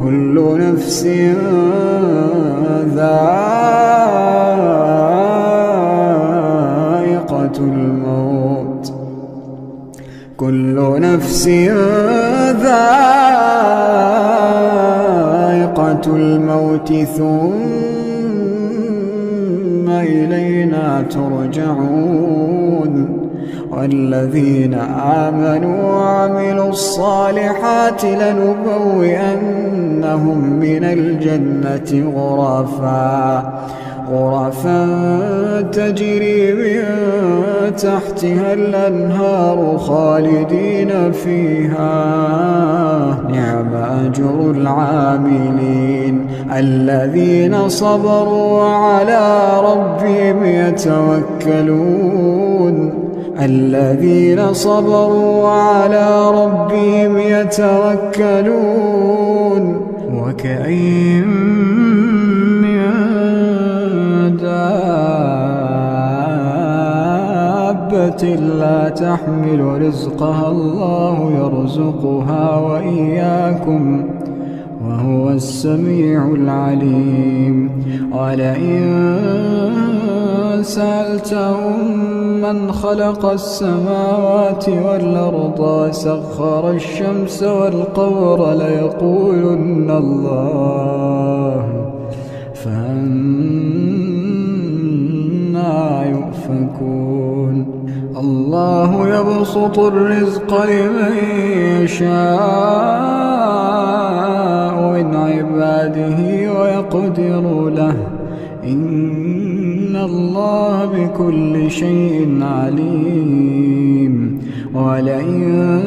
كل نفس ذائقة الموت كل نفس ذائقة الموت ثم إلينا ترجعون والذين آمنوا وعملوا الصالحات لنبوئنهم من الجنة غرفا تجري من تحتها الأنهار خالدين فيها نعم أجر العاملين الذين صبروا وعلى ربهم يتوكلون وكأين من دابة لا تحمل رزقها الله يرزقها وإياكم وهو السميع العليم ولئن سألتهم من خلق السماوات والأرض وسخر الشمس والقمر ليقولن الله فأنى يؤفكون الله يبسط الرزق لمن يشاء من عباده ويقدر له إن الله بكل شيء عليم ولئن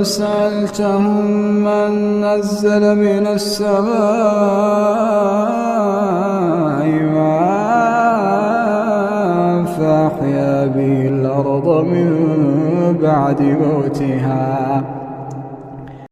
سألتهم من نزل من السماء ماء فأحيا به الأرض من بعد موتها